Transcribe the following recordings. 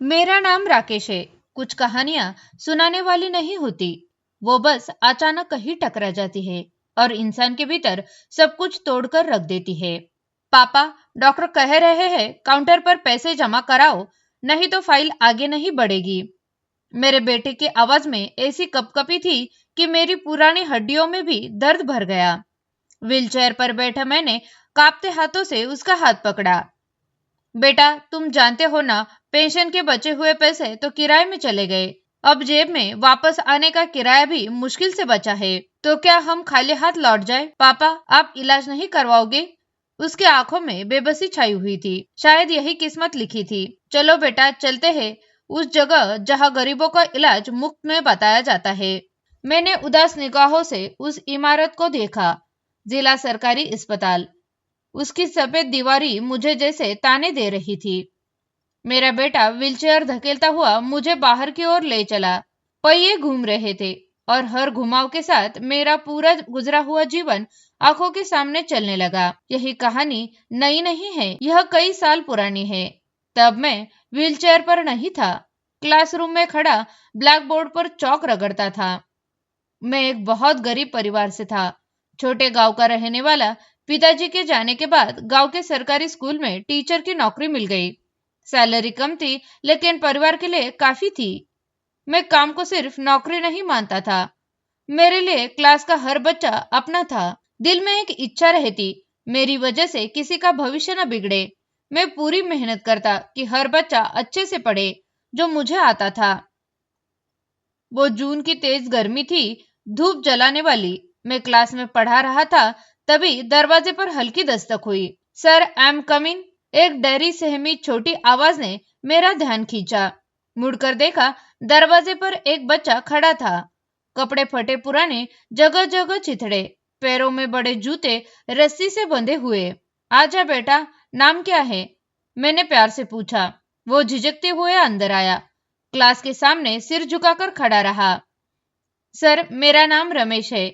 मेरा नाम राकेश है। कुछ कहानियां सुनाने वाली नहीं होती, वो बस अचानक कहीं टकरा जाती है और इंसान के भीतर सब कुछ तोड़कर रख देती है। पापा, डॉक्टर कह रहे हैं काउंटर पर पैसे जमा कराओ, नहीं तो फाइल आगे नहीं बढ़ेगी। मेरे बेटे की आवाज में ऐसी कपकपी थी कि मेरी पुरानी हड्डियों में भी दर्द भर गया। व्हीलचेयर पर बैठा मैंने कांपते हाथों से उसका हाथ पकड़ा। बेटा, तुम जानते हो ना, पेंशन के बचे हुए पैसे तो किराए में चले गए। अब जेब में वापस आने का किराया भी मुश्किल से बचा है। तो क्या हम खाली हाथ लौट जाए? पापा, आप इलाज नहीं करवाओगे? उसकी आंखों में बेबसी छाई हुई थी। शायद यही किस्मत लिखी थी। चलो बेटा, चलते हैं उस जगह जहां गरीबों का इलाज मुफ्त में बताया जाता है। मैंने उदास निगाहों से उस इमारत को देखा। जिला सरकारी अस्पताल। उसकी सफेद दीवारी मुझे जैसे ताने दे रही थी। मेरा बेटा व्हीलचेयर धकेलता हुआ मुझे बाहर की ओर ले चला। पहिए घूम रहे थे और हर घुमाव के साथ मेरा पूरा गुजरा हुआ जीवन आंखों के सामने चलने लगा। यही कहानी नई नहीं है, यह कई साल पुरानी है। तब मैं व्हीलचेयर पर नहीं था, क्लासरूम में खड़ा ब्लैक बोर्ड पर चौक रगड़ता था। मैं एक बहुत गरीब परिवार से था, छोटे गांव का रहने वाला। पिताजी के जाने के बाद गांव के सरकारी स्कूल में टीचर की नौकरी मिल गई। सैलरी कम थी, लेकिन परिवार के लिए काफी थी। मैं काम को सिर्फ नौकरी नहीं मानता था, मेरे लिए क्लास का हर बच्चा अपना था। दिल में एक इच्छा रहती, मेरी वजह से किसी का भविष्य न बिगड़े। मैं पूरी मेहनत करता कि हर बच्चा अच्छे से पढ़े, जो मुझे आता था। वो जून की तेज गर्मी थी, धूप जलाने वाली। मैं क्लास में पढ़ा रहा था, तभी दरवाजे पर हल्की दस्तक हुई। Sir, I am coming. एक डरी सहमी छोटी आवाज ने मेरा ध्यान खींचा। मुड़कर देखा, दरवाजे पर एक बच्चा खड़ा था। कपड़े फटे पुराने, जगह जगह चिथड़े, पैरों में बड़े जूते रस्सी से बंधे हुए। आजा बेटा, नाम क्या है? मैंने प्यार से पूछा। वो झिझकते हुए अंदर आया। क्लास के सामने सिर झुकाकर खड़ा रहा। सर, मेरा नाम रमेश है।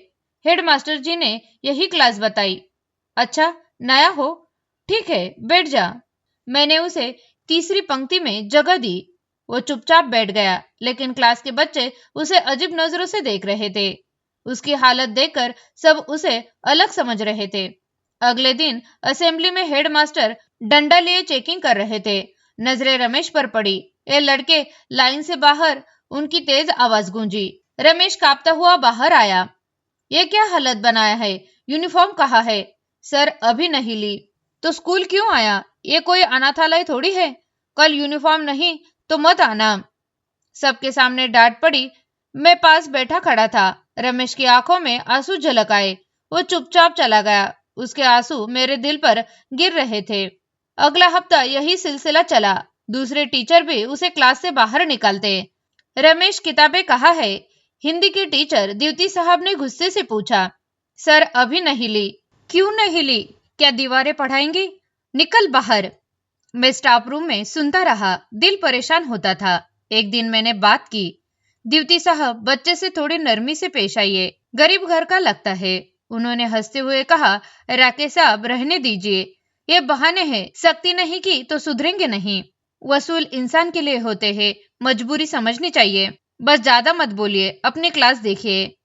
हेडमास्टर जी ने यही क्लास बताई। अच्छा, नया हो? ठीक है, बैठ जा। मैंने उसे तीसरी पंक्ति में जगह दी। वो चुपचाप बैठ गया, लेकिन क्लास के बच्चे उसे अजीब नजरों से देख रहे थे। उसकी हालत देखकर सब उसे अलग समझ रहे थे। अगले दिन असेंबली में हेडमास्टर डंडा लिए चेकिंग कर रहे थे। नजरें रमेश पर पड़ी। ए लड़के, लाइन से बाहर! उनकी तेज आवाज गूंजी। रमेश कांपता हुआ बाहर आया। ये क्या हालत बनाया है? यूनिफॉर्म कहाँ है? सर, अभी नहीं ली। तो स्कूल क्यों आया? ये कोई अनाथालय थोड़ी है। कल यूनिफॉर्म नहीं तो मत आना। सबके सामने डांट पड़ी। मैं पास बैठा खड़ा था। रमेश की आंखों में आंसू झलक आए। वो चुपचाप चला गया। उसके आंसू मेरे दिल पर गिर रहे थे। अगला हफ्ता यही सिलसिला चला। दूसरे टीचर भी उसे क्लास से बाहर निकालते। रमेश, किताबें कहाँ है? हिंदी की टीचर द्युति साहब ने गुस्से से पूछा। सर, अभी नहीं ली। क्यों नहीं ली? क्या दीवारें पढ़ाएंगी? निकल बाहर। मैं स्टाफ रूम में सुनता रहा, दिल परेशान होता था। एक दिन मैंने बात की। द्युति साहब, बच्चे से थोड़ी नरमी से पेश आइए, गरीब घर का लगता है। उन्होंने हंसते हुए कहा, राकेश साहब, रहने दीजिए, ये बहाने हैं, सख्ती नहीं की तो सुधरेंगे नहीं। वसूल इंसान के लिए होते हैं, मजबूरी समझनी चाहिए। बस ज्यादा मत बोलिए, अपनी क्लास देखिए।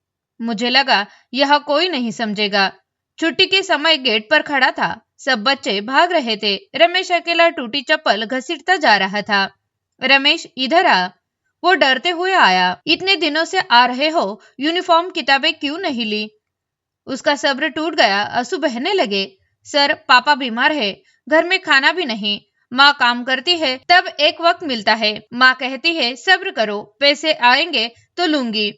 मुझे लगा यह कोई नहीं समझेगा। छुट्टी के समय गेट पर खड़ा था। सब बच्चे भाग रहे थे। रमेश अकेला टूटी चप्पल घसीटता जा रहा था। रमेश, इधर आ। वो डरते हुए आया। इतने दिनों से आ रहे हो, यूनिफॉर्म किताबें क्यों नहीं ली? उसका सब्र टूट गया, आंसू बहने लगे। सर, पापा बीमार है, घर में खाना भी नहीं। माँ काम करती है, तब एक वक्त मिलता है। माँ कहती है सब्र करो, पैसे आएंगे तो लूंगी।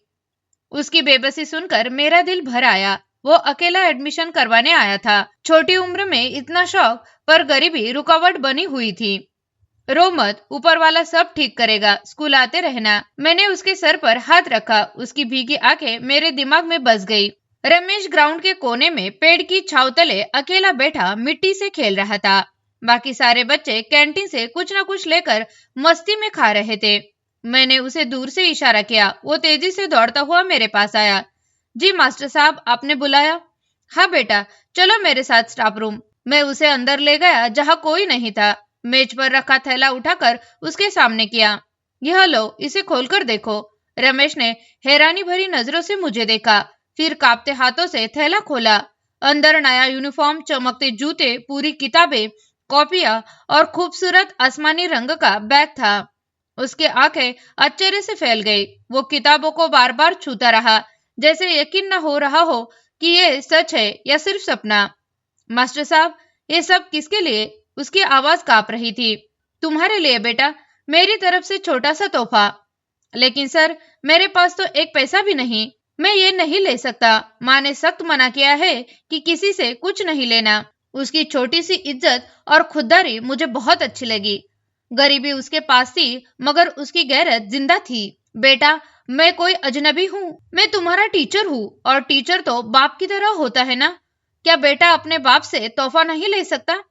उसकी बेबसी सुनकर मेरा दिल भर आया। वो अकेला एडमिशन करवाने आया था। छोटी उम्र में इतना शौक, पर गरीबी रुकावट बनी हुई थी। रो मत, ऊपर वाला सब ठीक करेगा, स्कूल आते रहना। मैंने उसके सर पर हाथ रखा। उसकी भीगी आंखें मेरे दिमाग में बस गई। रमेश ग्राउंड के कोने में पेड़ की छांव तले अकेला बैठा मिट्टी से खेल रहा था। बाकी सारे बच्चे कैंटीन से कुछ न कुछ लेकर मस्ती में खा रहे थे। मैंने उसे दूर से इशारा किया। वो तेजी से दौड़ता हुआ मेरे पास आया। जी मास्टर साहब, आपने बुलाया? हाँ बेटा, चलो मेरे साथ स्टाफ रूम। मैं उसे अंदर ले गया, जहाँ कोई नहीं था। मेज पर रखा थैला उठाकर उसके सामने किया। यह लो, इसे खोलकर देखो। रमेश ने हैरानी भरी नजरों से मुझे देखा, फिर कांपते हाथों से थैला खोला। अंदर नया यूनिफॉर्म, चमकते जूते, पूरी किताबें, कॉपियां और खूबसूरत आसमानी रंग का बैग था। उसकी आंखें आश्चर्य से फैल गई। वो किताबों को बार बार छूता रहा, जैसे यकीन न हो रहा हो कि ये सच है या सिर्फ सपना। मास्टर साहब, ये सब किसके लिए? उसकी आवाज कांप रही थी। तुम्हारे लिए बेटा, मेरी तरफ से छोटा सा तोहफा। लेकिन सर, मेरे पास तो एक पैसा भी नहीं, मैं ये नहीं ले सकता। माँ ने सख्त मना किया है कि किसी से कुछ नहीं लेना। उसकी छोटी सी इज्जत और खुददारी मुझे बहुत अच्छी लगी। गरीबी उसके पास थी, मगर उसकी गैरत जिंदा थी। बेटा, मैं कोई अजनबी हूँ? मैं तुम्हारा टीचर हूँ, और टीचर तो बाप की तरह होता है ना। क्या बेटा अपने बाप से तोहफा नहीं ले सकता?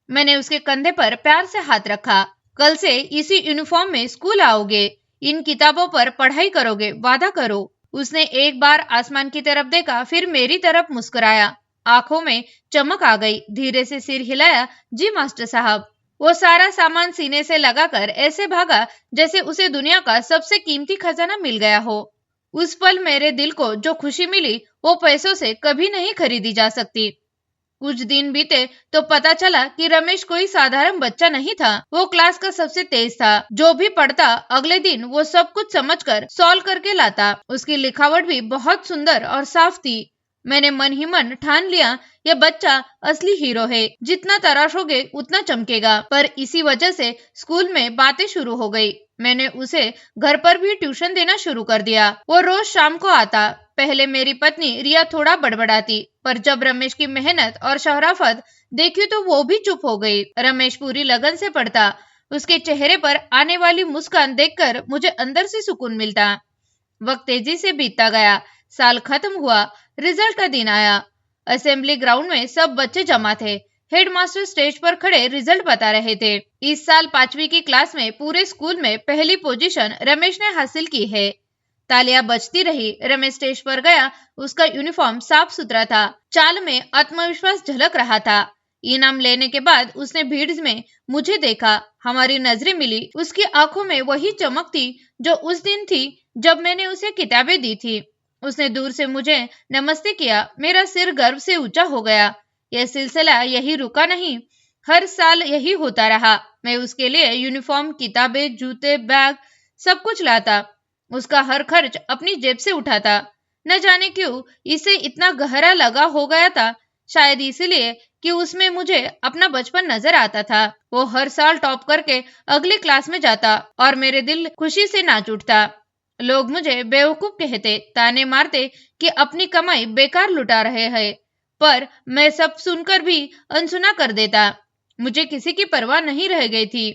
मैंने उसके कंधे पर प्यार से हाथ रखा। कल से इसी यूनिफॉर्म में स्कूल आओगे, इन किताबों पर पढ़ाई करोगे, वादा करो। उसने एक बार आसमान की तरफ देखा, फिर मेरी तरफ मुस्कुराया। आंखों में चमक आ गई। धीरे से सिर हिलाया। जी मास्टर साहब। वो सारा सामान सीने से लगाकर ऐसे भागा जैसे उसे दुनिया का सबसे कीमती खजाना मिल गया हो। उस पल मेरे दिल को जो खुशी मिली, वो पैसों से कभी नहीं खरीदी जा सकती। कुछ दिन बीते तो पता चला कि रमेश कोई साधारण बच्चा नहीं था। वो क्लास का सबसे तेज था। जो भी पढ़ता, अगले दिन वो सब कुछ समझकर सॉल्व करके लाता। उसकी लिखावट भी बहुत सुंदर और साफ थी। मैंने मन ही मन ठान लिया, यह बच्चा असली हीरो है। जितना तराशोगे उतना चमकेगा। पर इसी वजह से स्कूल में बातें शुरू हो गई। मैंने उसे घर पर भी ट्यूशन देना शुरू कर दिया। वो रोज शाम को आता। पहले मेरी पत्नी रिया थोड़ा बड़बड़ाती, पर जब रमेश की मेहनत और शराफत देखी तो वो भी चुप हो गई। रमेश पूरी लगन से पढ़ता। उसके चेहरे पर आने वाली मुस्कान देखकर मुझे अंदर से सुकून मिलता। वक्त तेजी से बीतता गया। साल खत्म हुआ। रिजल्ट का दिन आया। असेंबली ग्राउंड में सब बच्चे जमा थे। हेडमास्टर स्टेज पर खड़े रिजल्ट बता रहे थे। इस साल 5वीं की क्लास में पूरे स्कूल में पहली पोजीशन रमेश ने हासिल की है। तालियां बजती रही। रमेश स्टेज पर गया। उसका यूनिफॉर्म साफ सुथरा था। चाल में आत्मविश्वास झलक रहा था। इनाम लेने के बाद उसने भीड़ में मुझे देखा। हमारी नजरें मिली। उसकी आंखों में वही चमक थी जो उस दिन थी जब मैंने उसे किताबें दी थी। उसने दूर से मुझे नमस्ते किया। मेरा सिर गर्व से ऊंचा हो गया। यह सिलसिला यही रुका नहीं, हर साल यही होता रहा। मैं उसके लिए यूनिफॉर्म, किताबें, जूते, बैग सब कुछ लाता। उसका हर खर्च अपनी जेब से उठाता। न जाने क्यों इसे इतना गहरा लगा हो गया था। शायद इसलिए कि उसमें मुझे अपना बचपन नजर आता था। वो हर साल टॉप करके अगली क्लास में जाता और मेरे दिल खुशी से नाच उठता। लोग मुझे बेवकूफ कहते, ताने मारते कि अपनी कमाई बेकार लुटा रहे हैं, पर मैं सब सुनकर भी अनसुना कर देता। मुझे किसी की परवाह नहीं रह गई थी।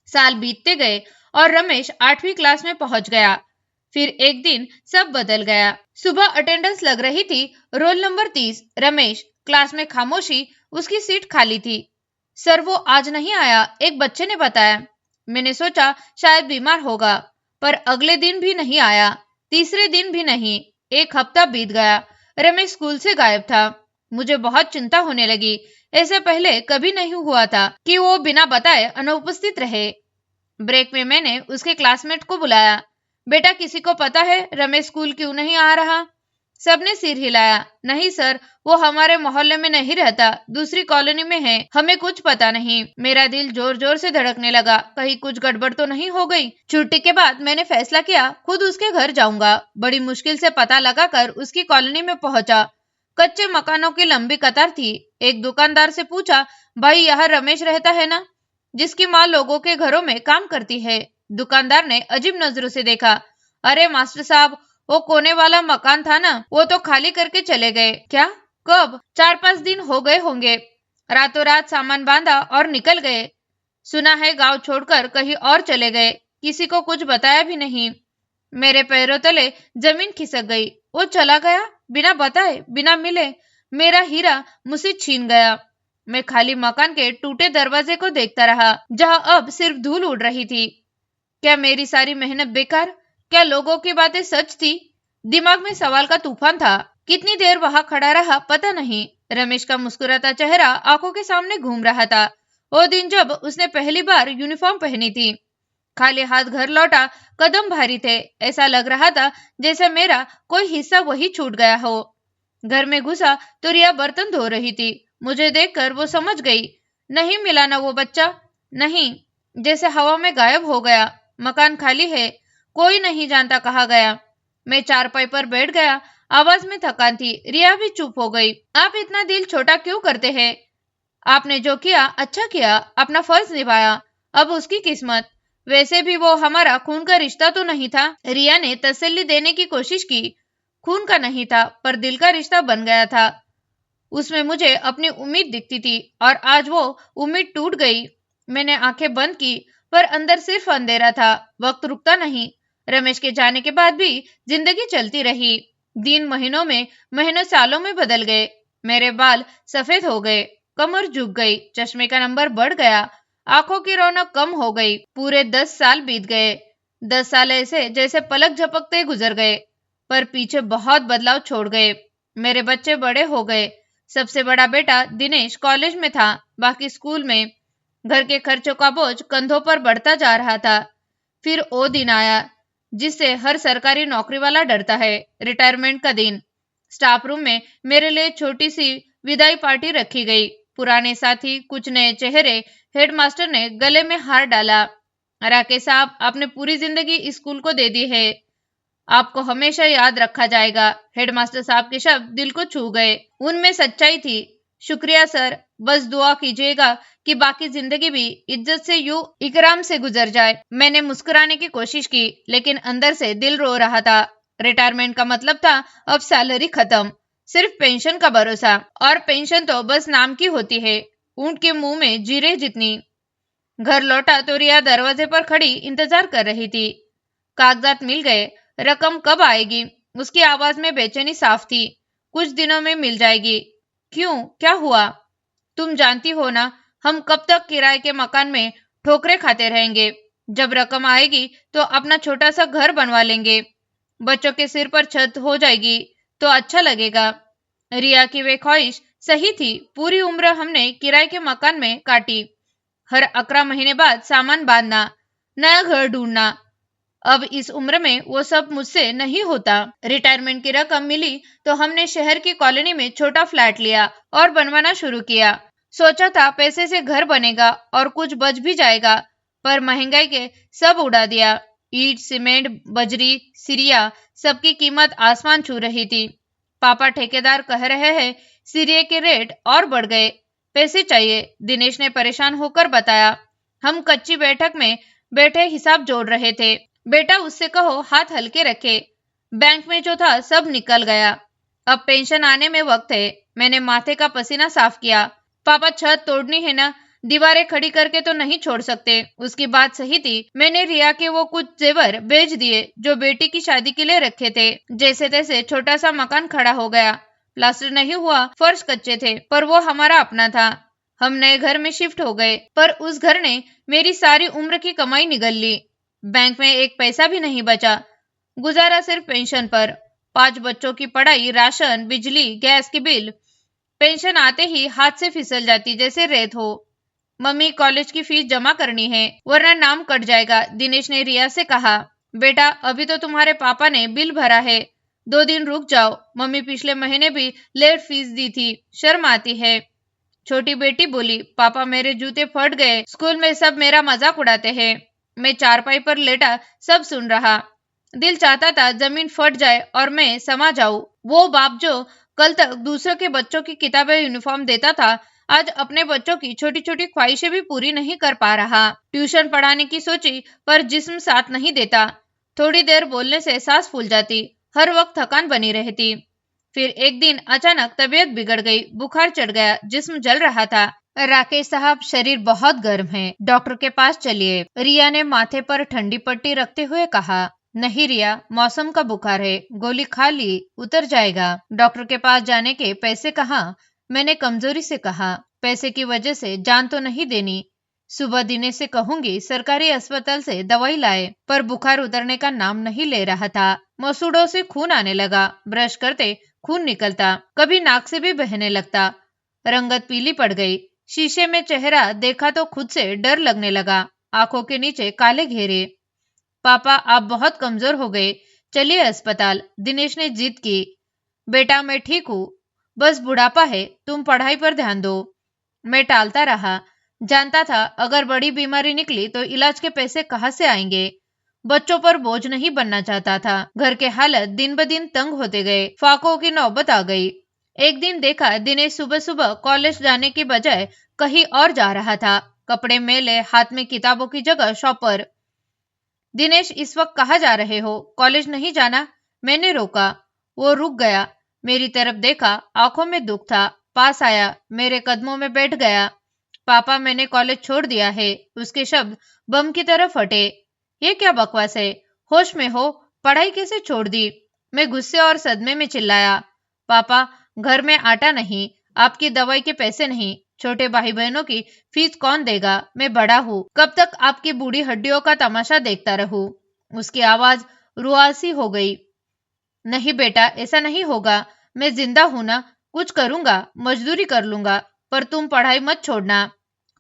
साल बीतते गए और रमेश 8वीं क्लास में पहुंच गया। फिर एक दिन सब बदल गया। सुबह अटेंडेंस लग रही थी। Roll number 30 Ramesh. क्लास में खामोशी। उसकी सीट खाली थी। सर, वो आज नहीं आया, एक बच्चे ने बताया। मैंने सोचा शायद बीमार होगा, पर अगले दिन भी नहीं आया। तीसरे दिन भी नहीं। एक हफ्ता बीत गया। रमेश स्कूल से गायब था। मुझे बहुत चिंता होने लगी। ऐसा पहले कभी नहीं हुआ था कि वो बिना बताए अनुपस्थित रहे। ब्रेक में मैंने उसके क्लासमेट को बुलाया। बेटा, किसी को पता है रमेश स्कूल क्यों नहीं आ रहा? सबने सिर हिलाया। नहीं सर, वो हमारे मोहल्ले में नहीं रहता, दूसरी कॉलोनी में है, हमें कुछ पता नहीं। मेरा दिल जोर जोर से धड़कने लगा। कहीं कुछ गड़बड़ तो नहीं हो गई। छुट्टी के बाद मैंने फैसला किया खुद उसके घर जाऊंगा। बड़ी मुश्किल से पता लगाकर उसकी कॉलोनी में पहुंचा। कच्चे मकानों की लंबी कतार थी। एक दुकानदार से पूछा, भाई यहाँ रमेश रहता है ना, जिसकी माँ लोगों के घरों में काम करती है? दुकानदार ने अजीब नजरों से देखा। अरे मास्टर साहब, वो कोने वाला मकान था ना, वो तो खाली करके चले गए। क्या? कब? 4-5 दिन हो गए होंगे। रातों रात सामान बांधा और निकल गए। सुना है गांव छोड़कर कहीं और चले गए। किसी को कुछ बताया भी नहीं। मेरे पैरों तले जमीन खिसक गई। वो चला गया बिना बताए, बिना मिले। मेरा हीरा मुझसे छीन गया। मैं खाली मकान के टूटे दरवाजे को देखता रहा, जहां अब सिर्फ धूल उड़ रही थी। क्या मेरी सारी मेहनत बेकार? क्या लोगों की बातें सच थी? दिमाग में सवाल का तूफान था। कितनी देर वहां खड़ा रहा पता नहीं। रमेश का मुस्कुराता चेहरा आंखों के सामने घूम रहा था। वो दिन जब उसने पहली बार यूनिफॉर्म पहनी थी। खाली हाथ घर लौटा, कदम भारी थे, ऐसा लग रहा था जैसे मेरा कोई हिस्सा वही छूट गया हो। घर में घुसा तो रिया बर्तन धो रही थी। मुझे देखकर वो समझ गई। नहीं मिला ना वो बच्चा? नहीं, जैसे हवा में गायब हो गया। मकान खाली है, कोई नहीं जानता कहाँ गया। मैं चारपाई पर बैठ गया, आवाज में थकान थी। रिया भी चुप हो गई। आप इतना दिल छोटा क्यों करते हैं? आपने जो किया अच्छा किया, अपना फर्ज निभाया, अब उसकी किस्मत। वैसे भी वो हमारा खून का रिश्ता तो नहीं था। रिया ने तसल्ली देने की कोशिश की। खून का नहीं था, पर दिल का रिश्ता बन गया था। उसमें मुझे अपनी उम्मीद दिखती थी, और आज वो उम्मीद टूट गई। मैंने आंखें बंद की, पर अंदर सिर्फ अंधेरा था। वक्त रुकता नहीं। रमेश के जाने के बाद भी जिंदगी चलती रही। दिन महीनों में, महीनों सालों में बदल गए। मेरे बाल सफेद हो गए, कमर झुक गई, चश्मे का नंबर बढ़ गया, आंखों की रौनक कम हो गई। पूरे 10 साल बीत गए। 10 साल ऐसे जैसे पलक झपकते गुजर गए, पर पीछे बहुत बदलाव छोड़ गए। मेरे बच्चे बड़े हो गए। सबसे बड़ा बेटा दिनेश कॉलेज में था, बाकी स्कूल में। घर के खर्चों का बोझ कंधों पर बढ़ता जा रहा था। फिर वो दिन आया जिससे हर सरकारी नौकरी वाला डरता है, रिटायरमेंट का दिन। स्टाफ रूम में मेरे लिए छोटी सी विदाई पार्टी रखी गई। पुराने साथी, कुछ नए चेहरे। हेडमास्टर ने गले में हार डाला। राकेश साहब, आपने पूरी जिंदगी स्कूल को दे दी है, आपको हमेशा याद रखा जाएगा। हेडमास्टर साहब के शब्द दिल को छू गए। उनमें सच्चाई थी। शुक्रिया सर, बस दुआ कीजिएगा कि बाकी जिंदगी भी इज्जत से, यूं इकराम से गुजर जाए। मैंने मुस्कुराने की कोशिश की, लेकिन अंदर से दिल रो रहा था। रिटायरमेंट का मतलब था अब सैलरी खत्म, सिर्फ पेंशन का भरोसा। और पेंशन तो बस नाम की होती है, ऊंट के मुंह में जीरे जितनी। घर लौटा तो रिया दरवाजे पर खड़ी इंतजार कर रही थी। कागजात मिल गए, रकम कब आएगी? उसकी आवाज में बेचैनी साफ थी। कुछ दिनों में मिल जाएगी। क्यों, क्या हुआ? तुम जानती हो ना, हम कब तक किराए के मकान में ठोकरे खाते रहेंगे? जब रकम आएगी तो अपना छोटा सा घर बनवा लेंगे। बच्चों के सिर पर छत हो जाएगी तो अच्छा लगेगा। रिया की वे ख्वाहिश सही थी। पूरी उम्र हमने किराए के मकान में काटी। हर 11 महीने बाद सामान बांधना, नया घर ढूंढना। अब इस उम्र में वो सब मुझसे नहीं होता। रिटायरमेंट की रकम मिली तो हमने शहर की कॉलोनी में छोटा फ्लैट लिया और बनवाना शुरू किया। सोचा था पैसे से घर बनेगा और कुछ बच भी जाएगा, पर महंगाई के सब उड़ा दिया। ईट, सीमेंट, बजरी, सिरिया, सबकी कीमत आसमान छू रही थी। पापा ठेकेदार कह रहे हैं सिरिया के रेट और बढ़ गए, पैसे चाहिए, दिनेश ने परेशान होकर बताया। हम कच्ची बैठक में बैठे हिसाब जोड़ रहे थे। बेटा, उससे कहो हाथ हल्के रखे, बैंक में जो था सब निकल गया, अब पेंशन आने में वक्त है। मैंने माथे का पसीना साफ किया। पापा, छत तोड़नी है ना, दीवारें खड़ी करके तो नहीं छोड़ सकते। उसकी बात सही थी। मैंने रिया के वो कुछ जेवर बेच दिए जो बेटी की शादी के लिए रखे थे। जैसे तैसे छोटा सा मकान खड़ा हो गया। प्लास्टर नहीं हुआ, फर्श कच्चे थे, पर वो हमारा अपना था। हम नए घर में शिफ्ट हो गए, पर उस घर ने मेरी सारी उम्र की कमाई निगल ली। बैंक में एक पैसा भी नहीं बचा, गुजारा सिर्फ पेंशन पर। 5 बच्चों की पढ़ाई, राशन, बिजली, गैस के बिल। पेंशन आते ही हाथ से फिसल जाती जैसे रेत हो। मम्मी, कॉलेज की फीस जमा करनी है, वरना नाम कट जाएगा, दिनेश ने रिया से कहा। बेटा, अभी तो तुम्हारे पापा ने बिल भरा है, 2 दिन रुक जाओ। मम्मी पिछले महीने भी लेट फीस दी थी, शर्म आती है। छोटी बेटी बोली, पापा, मेरे जूते फट गए, स्कूल में सब मेरा मजाक उड़ाते हैं। मैं चारपाई पर लेटा सब सुन रहा। दिल चाहता था जमीन फट जाए और मैं समा जाऊं। वो बाप जो कल तक दूसरों के बच्चों की किताबें, यूनिफॉर्म देता था, आज अपने बच्चों की छोटी छोटी ख्वाहिशें भी पूरी नहीं कर पा रहा। ट्यूशन पढ़ाने की सोची, पर जिस्म साथ नहीं देता। थोड़ी देर बोलने से सांस फूल जाती, हर वक्त थकान बनी रहती। फिर एक दिन अचानक तबीयत बिगड़ गई, बुखार चढ़ गया, जिस्म जल रहा था। राकेश साहब, शरीर बहुत गर्म है, डॉक्टर के पास चलिए, रिया ने माथे पर ठंडी पट्टी रखते हुए कहा। नहीं रिया, मौसम का बुखार है, गोली खा ली, उतर जाएगा। डॉक्टर के पास जाने के पैसे कहाँ? मैंने कमजोरी से कहा। पैसे की वजह से जान तो नहीं देनी। सुबह दिनेश से कहूंगी सरकारी अस्पताल से दवाई लाए, पर बुखार उतरने का नाम नहीं ले रहा था। मसूड़ों से खून आने लगा, ब्रश करते खून निकलता, कभी नाक से भी बहने लगता। रंगत पीली पड़ गई, शीशे में चेहरा देखा तो खुद से डर लगने लगा। आंखों के नीचे काले घेरे। पापा, आप बहुत कमजोर हो गए, चलिए अस्पताल। दिनेश ने जिद की। बेटा, मैं ठीक हूँ, बस बुढ़ापा है, तुम पढ़ाई पर ध्यान दो। मैं टालता रहा। जानता था अगर बड़ी बीमारी निकली तो इलाज के पैसे कहाँ से आएंगे। बच्चों पर बोझ नहीं बनना चाहता था। घर के हालत दिन ब दिन तंग होते गए। फाकों की नौबत आ गई। एक दिन देखा दिनेश सुबह सुबह कॉलेज जाने की बजाय कहीं और जा रहा था। कपड़े मेले, हाथ में किताबों की जगह शॉपर। दिनेश, इस वक्त कहाँ जा रहे हो? कॉलेज नहीं जाना? मैंने रोका। वो रुक गया, मेरी तरफ देखा, आंखों में दुख था। पास आया, मेरे कदमों में बैठ गया। पापा, मैंने कॉलेज छोड़ दिया है। उसके शब्द बम की तरह फटे। ये क्या बकवास है? होश में हो? पढ़ाई कैसे छोड़ दी? मैं गुस्से और सदमे में चिल्लाया। पापा, घर में आटा नहीं, आपकी दवाई के पैसे नहीं, छोटे भाई बहनों की फीस कौन देगा? मैं बड़ा हूँ, कब तक आपकी बूढ़ी हड्डियों का तमाशा देखता रहूं? उसकी आवाज रुआसी हो गई। नहीं बेटा, ऐसा नहीं होगा। मैं जिंदा हूं ना, कुछ करूंगा, मजदूरी कर लूंगा, पर तुम पढ़ाई मत छोड़ना।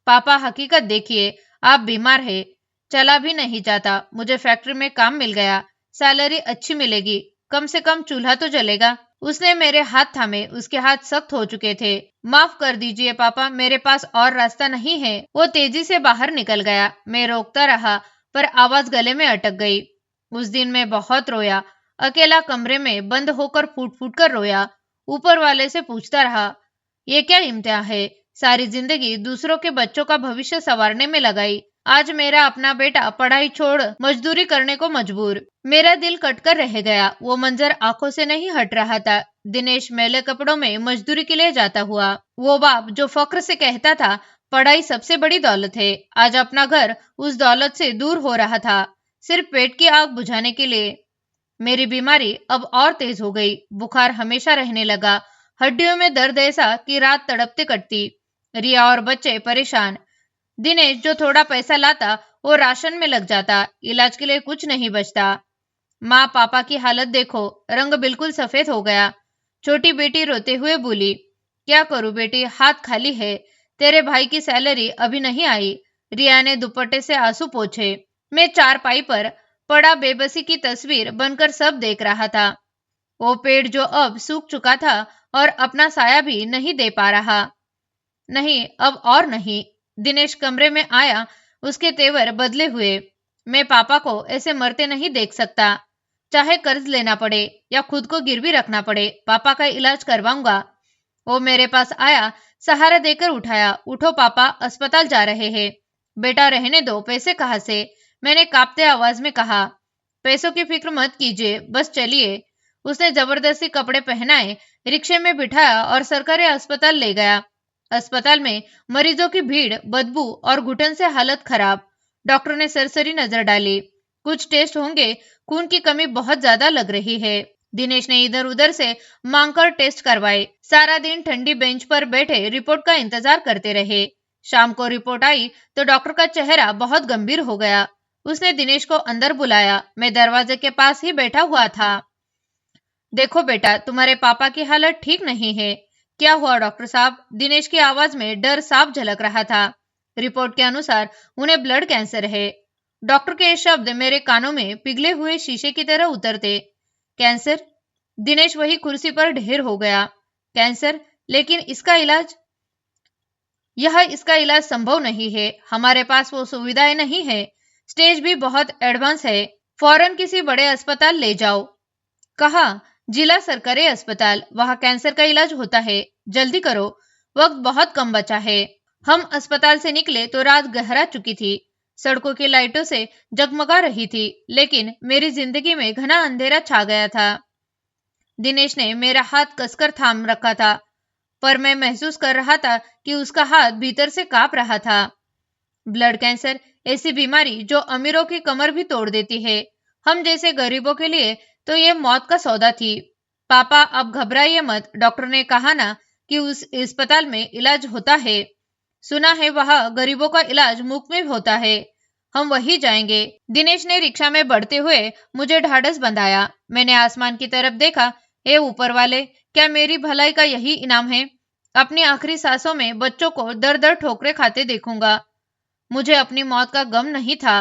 पापा, हकीकत देखिए, आप बीमार है, चला भी नहीं जाता। मुझे फैक्ट्री में काम मिल गया, सैलरी अच्छी मिलेगी, कम से कम चूल्हा तो जलेगा। उसने मेरे हाथ थामे। उसके हाथ सख्त हो चुके थे। माफ कर दीजिए पापा, मेरे पास और रास्ता नहीं है। वो तेजी से बाहर निकल गया। मैं रोकता रहा, पर आवाज गले में अटक गई। उस दिन मैं बहुत रोया। अकेला कमरे में बंद होकर फूट फूट कर रोया। ऊपर वाले से पूछता रहा, ये क्या इम्तिहान है? सारी जिंदगी दूसरों के बच्चों का भविष्य संवारने में लगाई, आज मेरा अपना बेटा पढ़ाई छोड़ मजदूरी करने को मजबूर। मेरा दिल कटकर रह गया। वो मंजर आंखों से नहीं हट रहा था। दिनेश मैले कपड़ों में मजदूरी के लिए जाता हुआ। वो बाप जो फक्र से कहता था पढ़ाई सबसे बड़ी दौलत है, आज अपना घर उस दौलत से दूर हो रहा था, सिर्फ पेट की आग बुझाने के लिए। मेरी बीमारी अब और तेज हो गई। बुखार हमेशा रहने लगा। हड्डियों में दर्द ऐसा कि रात तड़पते कटती। रिया और बच्चे परेशान। दिनेश जो थोड़ा पैसा लाता वो राशन में लग जाता। इलाज के लिए कुछ नहीं बचता। माँ, पापा की हालत देखो, रंग बिल्कुल सफेद हो गया। छोटी बेटी रोते हुए बोली, क्या करूं बेटी, हाथ खाली है। तेरे भाई की सैलरी अभी नहीं आई। रिया ने दुपट्टे से आंसू पोंछे। मैं चारपाई पर पड़ा बेबसी की तस्वीर बनकर सब देख रहा था। वो पेड़ जो अब सूख चुका था और अपना साया भी नहीं दे पा रहा। नहीं, अब और नहीं। दिनेश कमरे में आया, उसके तेवर बदले हुए। मैं पापा को ऐसे मरते नहीं देख सकता। चाहे कर्ज लेना पड़े या खुद को गिरवी रखना पड़े, पापा का इलाज करवाऊंगा। वो मेरे पास आया, सहारा देकर उठाया। उठो पापा, अस्पताल जा रहे हैं। बेटा रहने दो, पैसे कहाँ से? मैंने कांपते आवाज में कहा। पैसों की फिक्र मत कीजिए, बस चलिए। उसने जबरदस्ती कपड़े पहनाए, रिक्शे में बिठाया और सरकारी अस्पताल ले गया। अस्पताल में मरीजों की भीड़, बदबू और घुटन से हालत खराब। डॉक्टर ने सरसरी नजर डाली। कुछ टेस्ट होंगे, खून की कमी बहुत ज्यादा लग रही है। दिनेश ने इधर उधर से मांगकर टेस्ट करवाए। सारा दिन ठंडी बेंच पर बैठे रिपोर्ट का इंतजार करते रहे। शाम को रिपोर्ट आई तो डॉक्टर का चेहरा बहुत गंभीर हो गया। उसने दिनेश को अंदर बुलाया। मैं दरवाजे के पास ही बैठा हुआ था। देखो बेटा, तुम्हारे पापा की हालत ठीक नहीं है। क्या हुआ डॉक्टर साहब? दिनेश की आवाज में डर साफ झलक रहा था। रिपोर्ट के अनुसार उन्हें ब्लड कैंसर है। डॉक्टर के शब्द मेरे कानों में पिघले हुए शीशे की तरह उतरते। कैंसर? दिनेश वही कुर्सी पर ढेर हो गया। कैंसर? लेकिन इसका इलाज? इसका इलाज संभव नहीं है। हमारे पास वो सुविधाएं नहीं है। स्टेज भी बहुत एडवांस है। फौरन किसी बड़े अस्पताल ले जाओ। कहा? जिला सरकारी अस्पताल, वहां कैंसर का इलाज होता है। जल्दी करो, वक्त बहुत कम बचा है। हम अस्पताल से निकले तो रात गहरा चुकी थी। सड़कों की लाइटों से जगमगा रही थी, लेकिन मेरी जिंदगी में घना अंधेरा छा गया था। दिनेश ने मेरा हाथ कसकर थाम रखा था, पर मैं महसूस कर रहा था कि उसका हाथ भीतर से कांप रहा था। ब्लड कैंसर ऐसी बीमारी जो अमीरों की कमर भी तोड़ देती है। हम जैसे गरीबों के लिए तो ये मौत का सौदा थी। पापा, अब घबराइए मत। डॉक्टर ने कहा ना कि उस अस्पताल में इलाज होता है। सुना है वहां गरीबों का इलाज मुफ्त में होता है। हम वही जाएंगे। दिनेश ने रिक्शा में बढ़ते हुए मुझे ढाढ़स बंधाया। मैंने आसमान की तरफ देखा। हे ऊपर वाले, क्या मेरी भलाई का यही इनाम है? अपनी आखिरी सांसों में बच्चों को दर दर ठोकरे खाते देखूंगा। मुझे अपनी मौत का गम नहीं था,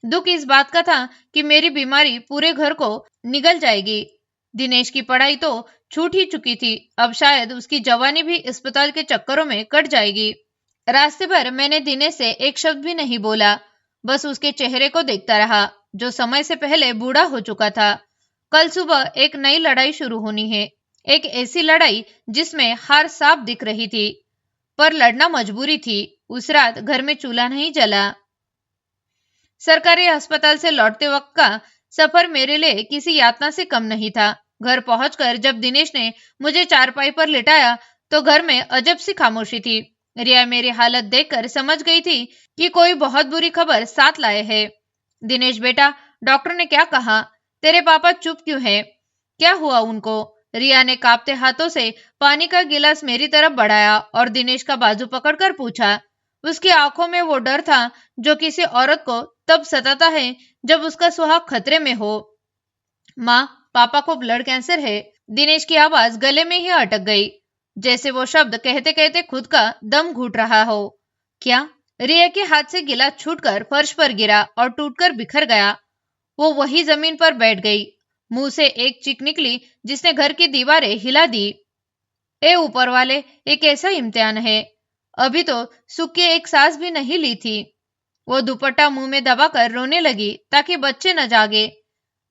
दुख इस बात का था कि मेरी बीमारी पूरे घर को निगल जाएगी। दिनेश की पढ़ाई तो छूट ही चुकी थी, अब शायद उसकी जवानी भी अस्पताल के चक्करों में कट जाएगी। रास्ते भर मैंने दिनेश से एक शब्द भी नहीं बोला, बस उसके चेहरे को देखता रहा जो समय से पहले बूढ़ा हो चुका था। कल सुबह एक नई लड़ाई शुरू होनी है, एक ऐसी लड़ाई जिसमें हार साफ दिख रही थी, पर लड़ना मजबूरी थी। उस रात घर में चूल्हा नहीं जला। सरकारी अस्पताल से लौटते वक्त का सफर मेरे लिए किसी यातना से कम नहीं था। घर पहुंचकर जब दिनेश ने मुझे चारपाई पर लिटाया तो घर में अजब सी खामोशी थी। रिया मेरी हालत देखकर समझ गई थी कि कोई बहुत बुरी खबर साथ लाए है। दिनेश बेटा, डॉक्टर ने क्या कहा? तेरे पापा चुप क्यों है? क्या हुआ उनको? रिया ने कांपते हाथों से पानी का गिलास मेरी तरफ बढ़ाया और दिनेश का बाजू पकड़कर पूछा। उसकी आंखों में वो डर था जो किसी औरत को तब सताता है जब उसका सुहाग खतरे में हो। माँ, पापा को ब्लड कैंसर है। दिनेश की आवाज गले में ही अटक गई, जैसे वो शब्द कहते कहते खुद का दम घुट रहा हो। क्या? रिया के हाथ से गिलास छूटकर फर्श पर गिरा और टूटकर बिखर गया। वो वही जमीन पर बैठ गई। मुंह से एक चीख निकली जिसने घर की दीवारें हिला दी। ए ऊपर वाले, ये कैसा इम्तिहान है? अभी तो सुख की एक सांस भी नहीं ली थी। वो दुपट्टा मुंह में दबाकर रोने लगी ताकि बच्चे न जागे।